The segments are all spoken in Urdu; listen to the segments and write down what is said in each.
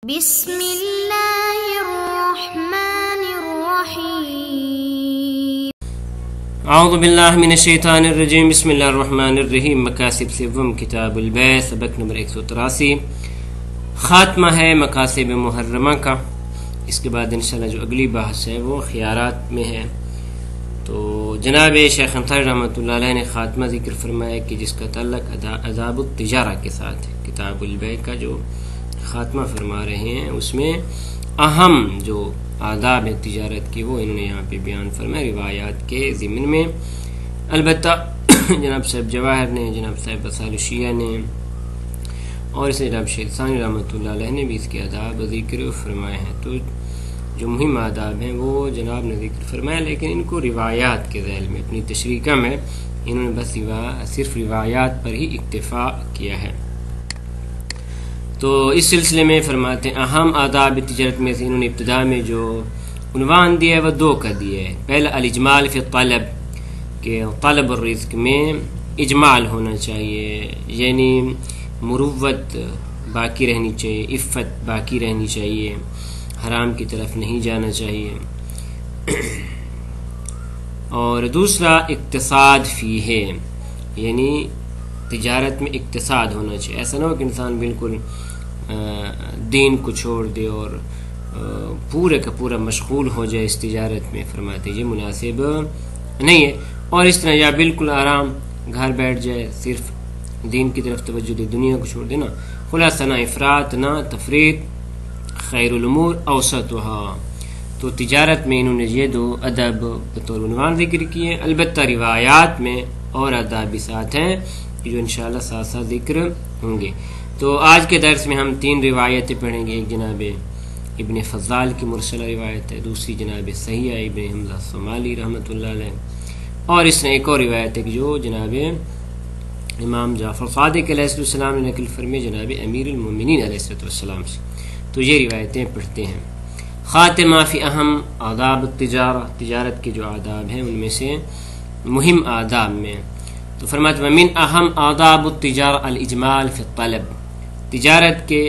بسم الله الرحمن الرحيم اعوذ باللہ من الشیطان الرجیم بسم اللہ الرحمن الرحیم مقاصد سوم کتاب البیع سبق نمبر 183 خاتمہ ہے مقاصد محرمہ کا۔ اس کے بعد انشاءاللہ جو اگلی بحث ہے وہ خیارات میں ہے۔ تو جناب شیخ انصاری رحمۃ اللہ علیہ نے خاتمہ ذکر فرمایا کہ جس کا تعلق آداب التجارہ کے ساتھ ہے۔ کتاب البیع کا جو خاتمہ فرما رہے ہیں اس میں اہم جو آداب ہے تجارت کی وہ انہوں نے یہاں پہ بیان فرمایا روایات کے ضمن میں۔ البتہ جناب صاحب جواہر نے، جناب صاحب بصائر شیعہ نے اور اسے جناب شیخ ثانی رحمۃ اللہ علیہ نے بھی اس کے آداب ذکر فرمائے ہیں۔ تو جو مہم آداب ہیں وہ جناب نے ذکر فرمایا، لیکن ان کو روایات کے ذیل میں اپنی تشریح میں انہوں نے بس صرف روایات پر ہی اکتفا کیا ہے۔ تو اس سلسلے میں فرماتے ہیں اہم آداب تجارت میں سے انہوں نے ابتدا میں جو عنوان دیا ہے وہ دو کا دیا ہے۔ پہلا الاجمال فی الطلب، کہ طلب الرزق میں اجمال ہونا چاہیے، یعنی مروت باقی رہنی چاہیے، عفت باقی رہنی چاہیے، حرام کی طرف نہیں جانا چاہیے۔ اور دوسرا اقتصاد فی ہے، یعنی تجارت میں اقتصاد ہونا چاہیے۔ ایسا نہ ہو کہ انسان بالکل دین کو چھوڑ دے اور پورے کا پورا مشغول ہو جائے اس تجارت میں، فرماتے یہ مناسب نہیں ہے۔ اور اس طرح یا بالکل آرام گھر بیٹھ جائے، صرف دین کی طرف توجہ دے، دنیا کو چھوڑ دینا۔ خلاصہ نہ افراط نہ تفریط، خیر الامور اوسطها۔ تو تجارت میں انہوں نے یہ دو ادب بطور عنوان ذکر کیے، البتہ روایات میں اور آداب بھی ساتھ ہیں جو انشاءاللہ ساتھ ساتھ ذکر ہوں گے۔ تو آج کے درس میں ہم 3 روایتیں پڑھیں گے۔ ایک جناب ابن فضال کی مرسلہ روایت ہے، دوسری جناب صحیح ابن حمزہ صومالی رحمۃ اللہ علیہ، اور اس نے ایک اور روایت ہے جو جناب امام جعفر صادق علیہ السلام نے نقل فرمی جناب امیر المومنین علیہ السلام سے۔ تو یہ روایتیں پڑھتے ہیں۔ خاتمہ فی اہم آداب التجارہ، تجارت کے جو آداب ہیں ان میں سے مہم آداب میں تو فرماتے ہیں من اہم آداب التجارہ الاجمال فی الطلب، تجارت کے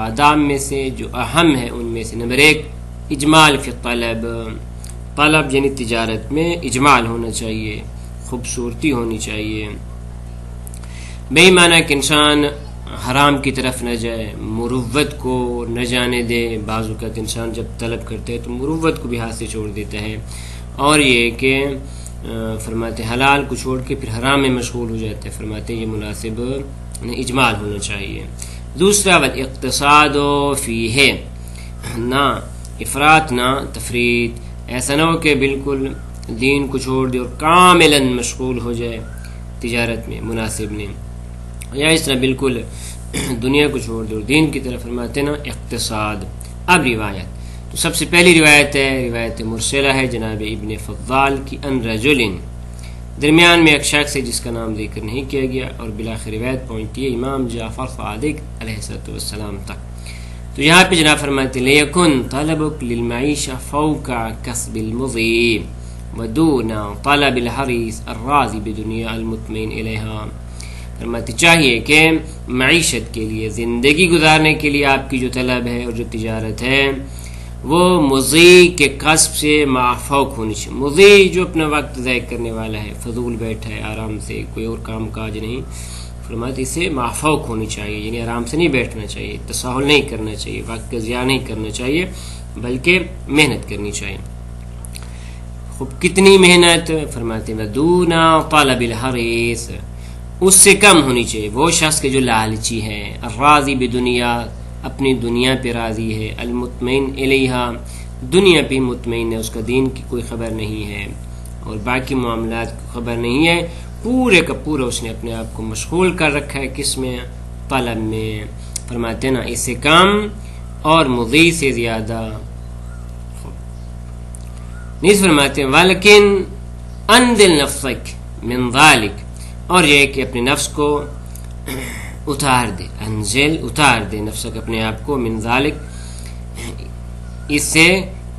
آداب میں سے جو اہم ہے ان میں سے نمبر 1 اجمال فی الطلب، طلب یعنی تجارت میں اجمال ہونا چاہیے، خوبصورتی ہونی چاہیے، بے معنی کہ انسان حرام کی طرف نہ جائے، مروت کو نہ جانے دے۔ بعض اوقات انسان جب طلب کرتے ہے تو مروت کو بھی ہاتھ سے چھوڑ دیتا ہے، اور یہ کہ فرماتے حلال کو چھوڑ کے پھر حرام میں مشغول ہو جاتے ہیں، فرماتے یہ مناسب اجمال ہونا چاہیے۔ دوسرا والاقتصاد فیہ، نہ افراط نہ تفریط، ایسا نہ ہو کہ بالکل دین کو چھوڑ دے اور کاملاً مشغول ہو جائے تجارت میں، مناسب نہیں، یا اس طرح بالکل دنیا کو چھوڑ دے اور دین کی طرف، فرماتے نا اقتصاد۔ اب روایت، تو سب سے پہلی روایت ہے روایت مرسلہ ہے جناب ابن فضال کی ان رجل، درمیان میں ایک شخص ہے جس کا نام ذکر نہیں کیا گیا، اور بلاخر روایت پہنچتی ہے امام جعفر صادق علیہ السلام تک۔ تو یہاں پہ جناب فرماتے ہیں لیکن طلبک للمعیشہ فوق کسب المضی ودون طلب الحریص الراضی بدنیا المطمئن الیہا، فرماتے چاہیے کہ معیشت کے لیے، زندگی گزارنے کے لیے آپ کی جو طلب ہے اور جو تجارت ہے وہ مضی کے کسب سے معفوق ہونی چاہیے۔ مضی جو اپنا وقت ضائع کرنے والا ہے، فضول بیٹھا ہے، آرام سے کوئی اور کام کاج نہیں، فرماتے اسے معفوق ہونی چاہیے، یعنی آرام سے نہیں بیٹھنا چاہیے، تساہل نہیں کرنا چاہیے، وقت کا ضیاع نہیں کرنا چاہیے، بلکہ محنت کرنی چاہیے۔ خوب کتنی محنت؟ فرماتے ہیں دون طلب الحریص، اس سے کم ہونی چاہیے۔ وہ شخص کے جو لالچی ہے، الراضی بدنیا، اپنی دنیا پہ راضی ہے، المطمئن الیہا، دنیا پہ مطمئن ہے، اس کا دین کی کوئی خبر نہیں ہے اور باقی معاملات کی خبر نہیں ہے، پورے کا پورا اس نے اپنے آپ کو مشغول کر رکھا ہے کس میں؟ طلب میں۔ فرماتے نا اس سے کم اور مضی سے زیادہ نہیں، فرماتے ہیں ولیکن انزل نفسک من ذالک، اور یہ کہ اپنے نفس کو اتار دے، انزل اتار دے نفسک اپنے آپ کو، من ذالک، اس سے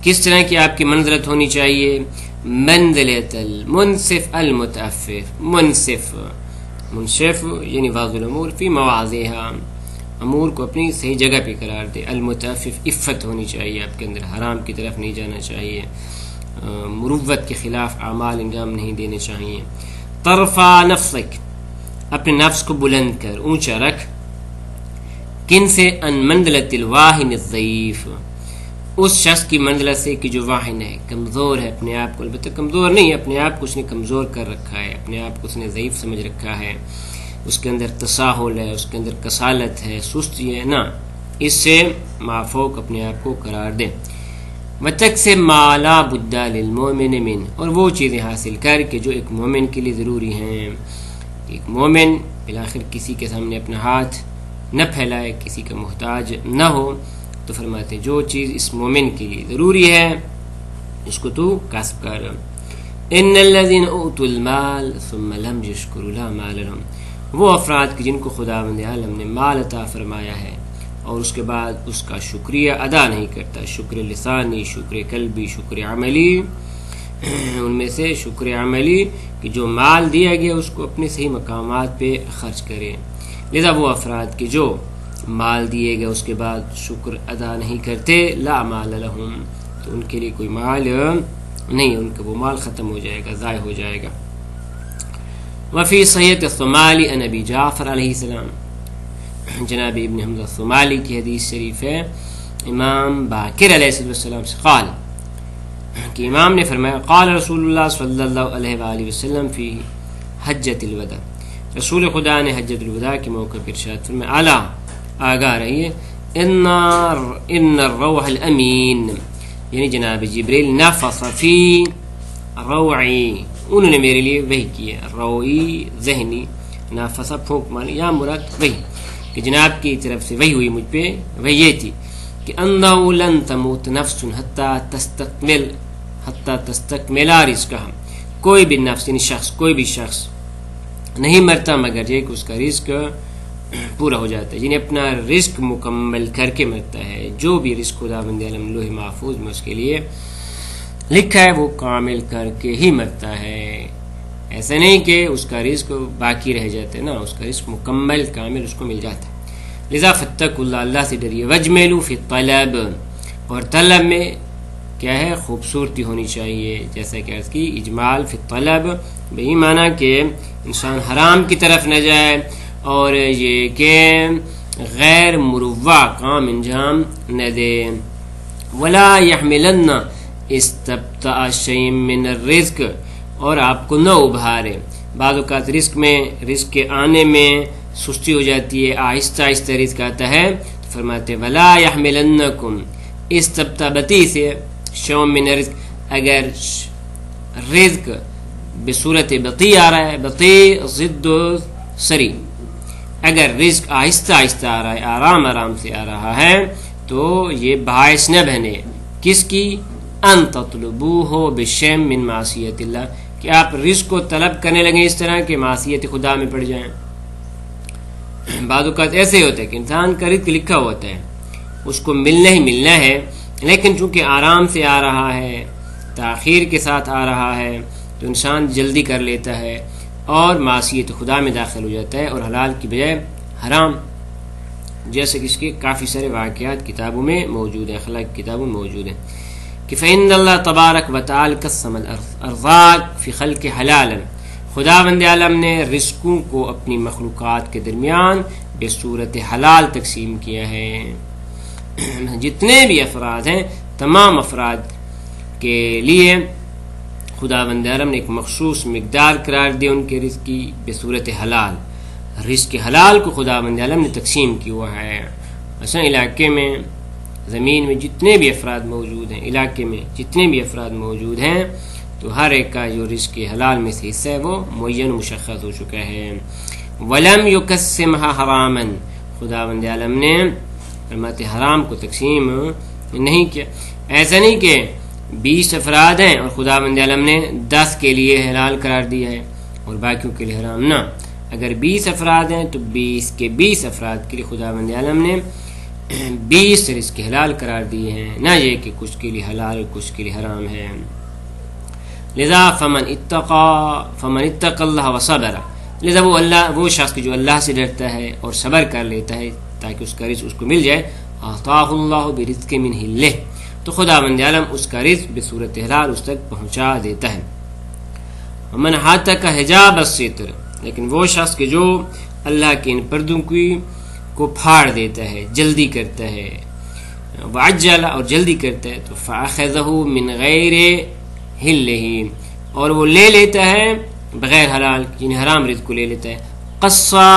کس طرح کی آپ کی منزلت ہونی چاہیے؟ منزلت المنصف المتعفف، منصف یعنی واضح الامور فی مواضعها، امور کو اپنی صحیح جگہ پہ قرار دے. المتعفف، عفت ہونی چاہیے آپ کے اندر، حرام کی طرف نہیں جانا چاہیے، مروت کے خلاف اعمال انجام نہیں دینے چاہیے. ترفع نفسک، اپنے نفس کو بلند کر، اونچا رکھ. کن سے؟ ان منزلۃ الواہن الضعیف، اس شخص کی منزلت سے کہ جو واہن ہے، کمزور ہے اپنے آپ کو. البتہ کمزور نہیں، اپنے آپ کو اس نے کمزور کر رکھا ہے، اپنے آپ کو اس نے ضعیف سمجھ رکھا ہے، اس کے اندر تساہل ہے، اس کے اندر کسالت ہے، سستی ہے نا. اس سے مافوق اپنے آپ کو قرار دے. وَتَكْسِبْ مَا لَا بُدَّ لِلْمُؤْمِنِ مِنْ، اور وہ چیزیں حاصل کر کہ جو ایک مومن کے لیے ضروری ہیں. ایک مومن بالآخر کسی کے سامنے اپنا ہاتھ نہ پھیلائے، کسی کا محتاج نہ ہو. تو فرماتے جو چیز اس مومن کے لیے ضروری ہے اس کو تو کسب کر. ان الذين اوتوا المال ثم لم يشكروا لا مال لهم، وہ افراد کہ جن کو خداوند عالم نے مال عطا فرمایا ہے اور اس کے بعد اس کا شکریہ ادا نہیں کرتا، شکر لسانی، شکر قلبی، شکر عملی. ان میں سے شکر عملی کہ جو مال دیا گیا اس کو اپنے صحیح مقامات پہ خرچ کرے. لذا وہ افراد کہ جو مال دیے گئے اس کے بعد شکر ادا نہیں کرتے، لا مال لهم، تو ان کے لیے کوئی مال نہیں، ان کا وہ مال ختم ہو جائے گا، ضائع ہو جائے گا. وفی صحیح الصومالی عن ابی جعفر علیہ السلام، جناب ابن حمزہ الصومالی کی حدیث شریف ہے امام باقر علیہ السلام سے، قال کہ امام نے فرمایا، قال رسول اللہ صلی اللہ علیہ وآلہ وسلم فی حجۃ الوداع، رسول خدا نے حجۃ الوداع کے موقع پر ارشاد فرمایا، الا، آگاہ رہیے، ان الروح الامین، یعنی جناب جبریل، نفث فی روعی، انہوں نے میرے لیے وحی کی ہے. روعی ذہنی، نفث پھونک مانی، یا مراد وحی کہ جناب کی طرف سے وحی ہوئی مجھ پہ. وحی یہ تھی کہ انہ لن تموت نفس حتی تستکمل رزقہا، کوئی بھی نفس یعنی شخص، کوئی بھی شخص نہیں مرتا مگر یہ کہ اس کا رزق پورا ہو جاتا ہے، یعنی اپنا رزق مکمل کر کے مرتا ہے. جو بھی رزق خداوند عالم لوح محفوظ میں اس کے لیے لکھا ہے وہ کامل کر کے ہی مرتا ہے. ایسا نہیں کہ اس کا رزق باقی رہ جاتا ہے، نا، اس کا رزق مکمل کامل اس کو مل جاتا ہے. لذا فاتقوا اللہ، اللہ سے ڈریے. واجملوا فی الطلب، اور طلب میں کیا ہے؟ خوبصورتی ہونی چاہیے. جیسا کہ عرض کی، اجمال فی الطلب بہی معنی کہ انسان حرام کی طرف نہ جائے، اور یہ کہ غیر مروّع کام انجام نہ دے. ولا يحملن استبطاء شيء من الرزق، اور آپ کو نہ ابھارے. بعض اوقات رزق کے آنے میں سستی ہو جاتی ہے، آہستہ آہستہ رزق آتا ہے. تو فرماتے ولا يحملنکم، استبطاء بطی سے شيء من الرزق، اگر رزق بصورت بطی آ رہا ہے، بطی ضد سری، اگر رزق آہستہ آہستہ آ رہا ہے، آرام آرام سے آ رہا ہے، تو یہ باعث نہ بنے کس کی؟ ان تطلبوہ بشیء من معصیت اللہ، کہ آپ رزق کو طلب کرنے لگیں اس طرح کہ معصیت خدا میں پڑ جائیں. بعض اوقات ایسے ہی ہوتا ہے کہ انسان کا رزق لکھا ہوتا ہے، اس کو ملنا ہی ملنا ہے، لیکن چونکہ آرام سے آ رہا ہے، تاخیر کے ساتھ آ رہا ہے، تو انسان جلدی کر لیتا ہے اور معصیت خدا میں داخل ہو جاتا ہے، اور حلال کی بجائے حرام. جیسے کہ اس کے کافی سارے واقعات کتابوں میں موجود ہیں، اخلاق کی کتابوں میں موجود ہیں کہ فإن اللہ تبارک و تعالی قسم الارزاق فی خلق حلالا، خداوند عالم نے رزقوں کو اپنی مخلوقات کے درمیان بے صورت حلال تقسیم کیا ہے. جتنے بھی افراد ہیں، تمام افراد کے لیے خداوند عالم نے ایک مخصوص مقدار قرار دی ان کے رزق کی بے صورت حلال. رزق حلال کو خداوند عالم نے تقسیم کیا ہوا ہے. مثلا علاقے میں، زمین میں جتنے بھی افراد موجود ہیں، علاقے میں جتنے بھی افراد موجود ہیں، تو ہر ایک کا جو رزق حلال میں سے حصہ ہے وہ معین مشخص ہو چکا ہے. ولم یقسمها حراما، خداوند عالم نے فرماتے حرام کو تقسیم نہیں کیا. ایسا نہیں کہ 20 افراد ہیں اور خداوند عالم نے 10 کے لیے حلال قرار دیا ہے اور باقیوں کے لیے حرام. نہ، اگر 20 افراد ہیں تو 20 کے 20 افراد کے لیے خداوند عالم نے 20 رزق حلال قرار دیے ہیں، نہ یہ کہ کچھ کے لیے حلال کچھ کے لیے حرام ہے. لذا فمن اتقى اللہ وصبر، لذا وہ شخص جو اللہ سے ڈرتا ہے اور صبر کر لیتا ہے، تاکہ اس کا رزق اس کو مل جائے. اعطاہ اللہ برزق من حلہ، تو خداوند عالم اس کا رزق بصورت حلال اس تک پہنچا دیتا ہے. ومن ہاتک حجاب الستر، لیکن وہ شخص کہ جو اللہ کے ان پردوں کو پھاڑ دیتا ہے، جلدی کرتا ہے، وعجل اور جلدی کرتا ہے، تو فاخذہ من غیر حلہ، اور وہ لے لیتا ہے بغیر حلال یعنی حرام رزق کو لے لیتا ہے. قصا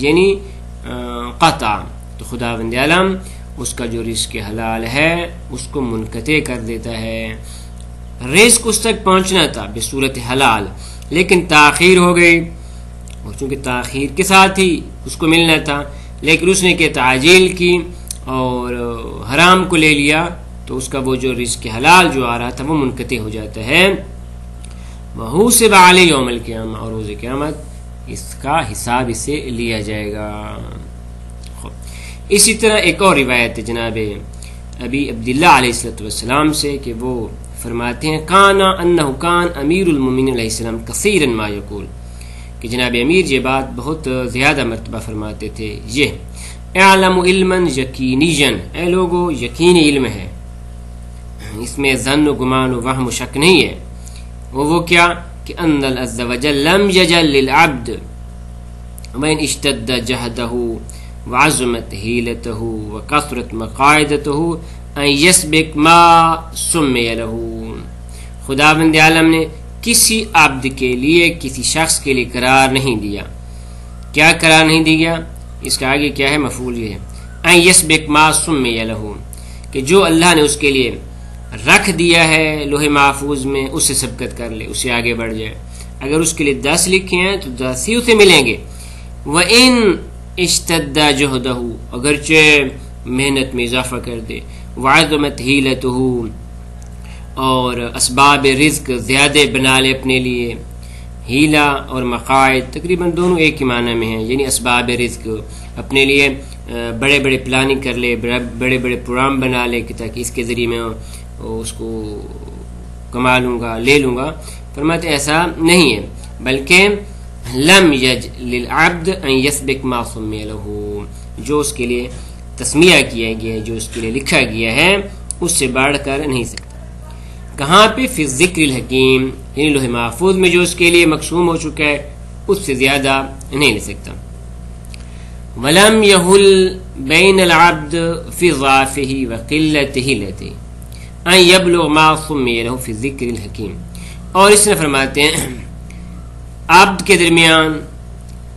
یعنی قطع، تو خداوند عالم اس کا جو رزق حلال ہے اس کو منقطع کر دیتا ہے. رزق اس تک پہنچنا تھا بصورت حلال لیکن تاخیر ہو گئی، اور چونکہ تاخیر کے ساتھ ہی اس کو ملنا تھا لیکن اس نے کہ تعجیل کی اور حرام کو لے لیا، تو اس کا وہ جو رزق حلال جو آ رہا تھا وہ منقطع ہو جاتا ہے. وحوسب علیہ یوم القیامہ، اور روز قیامت اس کا حساب اس سے لیا جائے گا. اسی طرح ایک اور روایت ہے جناب ابی عبداللہ علیہ السلام سے کہ وہ فرماتے ہیں کان امیر المومنین علیہ السلام کثیرا ما یقول، کہ جناب امیر یہ بات بہت زیادہ مرتبہ فرماتے تھے، یہ اعلم علما یقینیا، اے لوگو یقینی علم ہے، اس میں ظن و گمان و وہم و شک نہیں ہے. وہ کیا کہ ان اللہ عز وجل لم یجل للعبد وان اشتد جہدہ وعظمت حیلتہ وکثرت مقاعدتہ ان یسبق ما سمی لہ. خداوند عالم نے کسی عبد کے لیے کسی شخص کے لیے قرار نہیں دیا. کیا قرار نہیں دیا؟ اس کا آگے کیا ہے؟ مفعول یہ ہے ان یسبق ما سمی لہ، کہ جو اللہ نے اس کے لیے رکھ دیا ہے لوح محفوظ میں اس سے سبقت کر لے، اس سے آگے بڑھ جائے. اگر اس کے لیے 10 لکھے ہیں تو 10 ہی اسے ملیں گے. وَإِنْ اشتد جہدہ، اگرچہ محنت میں اضافہ کر دے، وعظمت حیلتہ، اور اسباب رزق زیادہ بنا لے اپنے لیے. حیلہ اور مقاعد تقریباً دونوں ایک ہی معنی میں ہیں، یعنی اسباب رزق اپنے لیے بڑے بڑے پلاننگ کر لے، بڑے بڑے پروگرام بنا لے کہ تاکہ اس کے ذریعے میں اس کو کما لوں گا، لے لوں گا. فرماتے ایسا نہیں ہے، بلکہ لم یج للعبد ان یسبق ما سمی لہ، جو اس کے لیے تسمیہ کیا گیا ہے، جو اس کے لیے لکھا گیا ہے اس سے بڑھ کر نہیں سکتا. کہاں پہ؟ فی الذکر الحکیم، یعنی لوح محفوظ میں جو اس کے لیے مقسوم ہو چکا ہے اس سے زیادہ نہیں لے سکتا. ولم یحل بین العبد فی ضعفہ وقلت حیلتہ ان یبلغ ما سمی لہ فی الذکر الحکیم. اور اس نے فرماتے ہیں عبد کے درمیان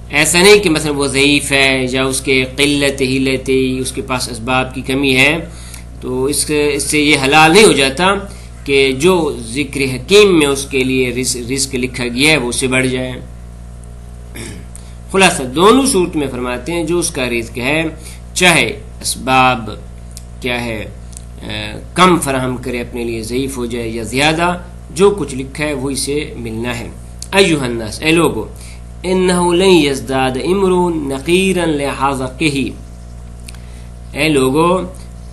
ایسا نہیں کہ مثلا وہ ضعیف ہے یا اس کے قلت حیلت، اس کے پاس اسباب کی کمی ہے، تو اس سے یہ حلال نہیں ہو جاتا کہ جو ذکر حکیم میں اس کے لیے رزق لکھا گیا ہے وہ اسے بڑھ جائے. خلاصہ دونوں صورت میں فرماتے ہیں جو اس کا رزق ہے چاہے اسباب کیا ہے کم فراہم کرے اپنے لیے، ضعیف ہو جائے یا زیادہ، جو کچھ لکھا ہے وہ اسے ملنا ہے. ایھا الناس، اے لوگو، انہ لن یزداد امرؤ نقیرا لحاذقہ، اے لوگو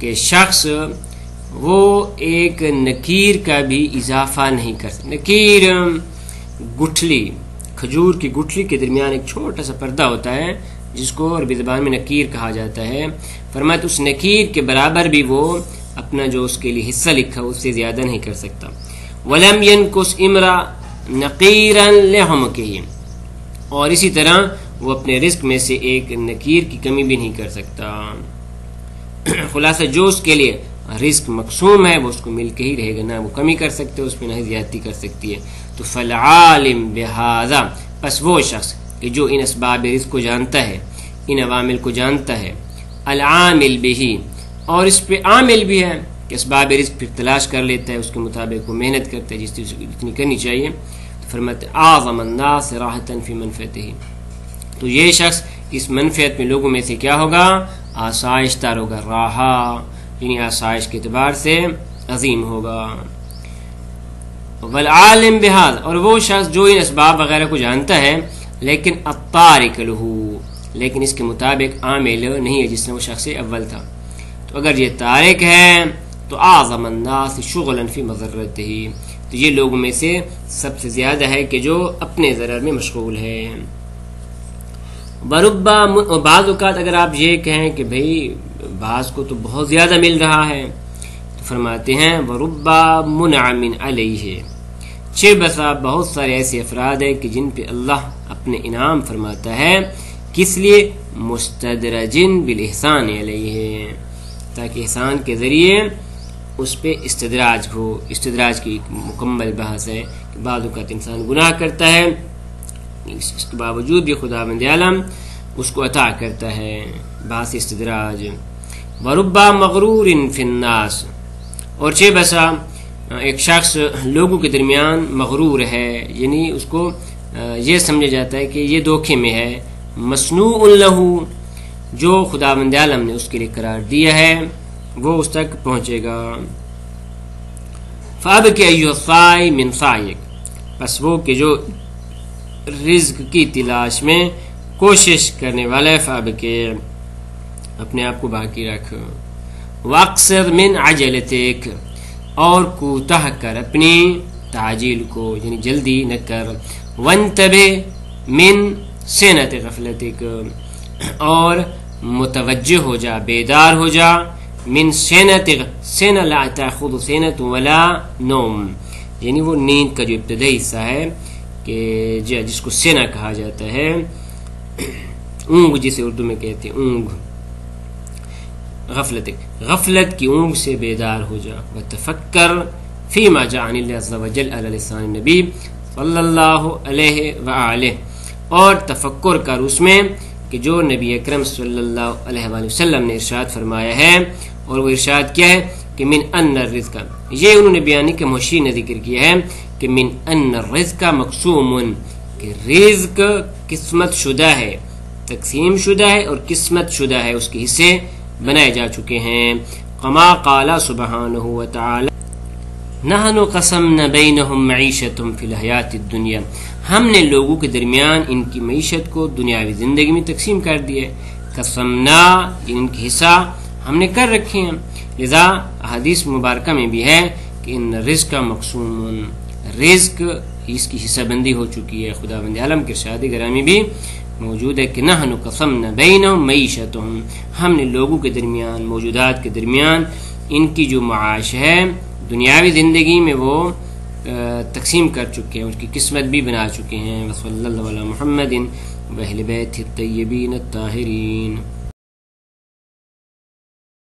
کہ شخص وہ ایک نکیر کا بھی اضافہ نہیں کر سکتا. نکیر گٹھلی، کھجور کی گٹھلی کے درمیان ایک چھوٹا سا پردہ ہوتا ہے جس کو عربی زبان میں نکیر کہا جاتا ہے. فرمایا اس نکیر کے برابر بھی وہ اپنا جو اس کے لیے حصہ لکھا اس سے زیادہ نہیں کر سکتا. ولم ينقص امرا نقیرا لحمقہ، اور اسی طرح وہ اپنے رزق میں سے ایک نکیر کی کمی بھی نہیں کر سکتا. خلاصہ جو اس کے لیے رزق مقسوم ہے وہ اس کو مل کے ہی رہے گا، نہ وہ کمی کر سکتے اس میں نہ ہی زیادتی کر سکتی ہے. تو فالعالم بہذا، پس وہ شخص کہ جو ان اسباب رزق کو جانتا ہے، ان عوامل کو جانتا ہے، العامل بہی، اور اس پہ عامل بھی ہے کہ اسباب رزق پھر تلاش کر لیتا ہے، اس کے مطابق وہ محنت کرتا ہے جتنی کرنی چاہیے. تو فرماتے اعظم الناس راحۃ فی منفعتہ، تو یہ شخص اس منفعت میں لوگوں میں سے کیا ہوگا؟ آسائش دار ہوگا، راحہ یعنی آسائش کے اعتبار سے عظیم ہوگا. والعالم بہذا، اور وہ شخص جو ان اسباب وغیرہ کو جانتا ہے لیکن الطارق لہ، لیکن اس کے مطابق عامل نہیں ہے جس نے وہ شخص اول تھا. تو اگر یہ تارک ہے تو اعظم الناس شغلا فی مضرتہ، تو یہ لوگوں میں سے سب سے زیادہ ہے کہ جو اپنے ضرر میں مشغول ہے. وربا، اور بعض اوقات اگر آپ یہ کہیں کہ بھئی بعض کو تو بہت زیادہ مل رہا ہے، تو فرماتے ہیں وربا منعم علیہ، چھ بسا بہت سارے ایسے افراد ہیں کہ جن پہ اللہ اپنے انعام فرماتا ہے، کس لیے؟ مستدرجن بالاحسان علیہ، تاکہ احسان کے ذریعے اس پہ استدراج ہو۔ استدراج کی ایک مکمل بحث ہے کہ بعض اوقات انسان گناہ کرتا ہے، اس کے باوجود بھی خداوند عالم اس کو عطا کرتا ہے، باعث استدراج۔ وربا مغرور فی الناس، اور چھ بسا ایک شخص لوگوں کے درمیان مغرور ہے، یعنی اس کو یہ سمجھا جاتا ہے کہ یہ دھوکے میں ہے، مصنوع لہ، جو خداوند عالم نے اس کے لیے قرار دیا ہے وہ اس تک پہنچے گا۔ فَأَبْكِ أَيُّهَا الصَّائِمُ مِنْ صَائِقٍ، پس وہ کہ جو رزق کی تلاش میں کوشش کرنے والا ہے، فَأَبْكِ، اپنے آپ کو باقی رکھ، وَأَقْصِرْ مِنْ عَجَلَتِكَ، اور کوتاہ کر اپنی تعجیل کو، یعنی جلدی نہ کر، وَانْتَبِهْ مِنْ سِنَةِ غَفْلَتِكَ، اور متوجہ ہو جا، بیدار ہو جا، من سینہ لا تاخذ سینۃ ولا نوم، یعنی وہ نیند کا جو ابتدائی حصہ ہے کہ جس کو سینہ کہا جاتا ہے، اونگ جسے اردو میں کہتے ہیں اونگ، غفلت کی اونگ سے بیدار ہو جا، وتفکر فیما جاء عن اللہ عز وجل علی لسان النبی صلی اللہ علیہ وآلہ، اور تفکر کر اس میں کہ جو نبی اکرم صلی اللہ علیہ وآلہ وسلم نے ارشاد فرمایا ہے، اور وہ ارشاد کیا ہے کہ من ان الرزق، یہ انہوں نے بیانی کے محشی نے ذکر کیا ہے کہ من ان الرزق مقسوم، کہ رزق قسمت شدہ ہے، تقسیم شدہ ہے اور قسمت شدہ ہے، اس کے حصے بنائے جا چکے ہیں۔ کما قال سبحانہ وتعالی نحن قسمنا بینہم معیشتہم فی الحیات الدنیا، ہم نے لوگوں کے درمیان ان کی معیشت کو دنیاوی زندگی میں تقسیم کر دیا، قسمنا ان کے حصہ ہم نے کر رکھے ہیں، لذا حدیث مبارکہ میں بھی ہے کہ ان رزق مقسوم، رزق اس کی حصہ بندی ہو چکی ہے۔ خداوند عالم کے ارشاد گرامی بھی موجود ہے کہ نحن قسمنا بینہم معیشتہم، ہم نے لوگوں کے درمیان، موجودات کے درمیان ان کی جو معاش ہے دنیاوی زندگی میں وہ تقسیم کر چکے ہیں، اس کی قسمت بھی بنا چکے ہیں۔ وصلی اللہ علی محمد و اہل بیتہ الطیبین الطاہرین۔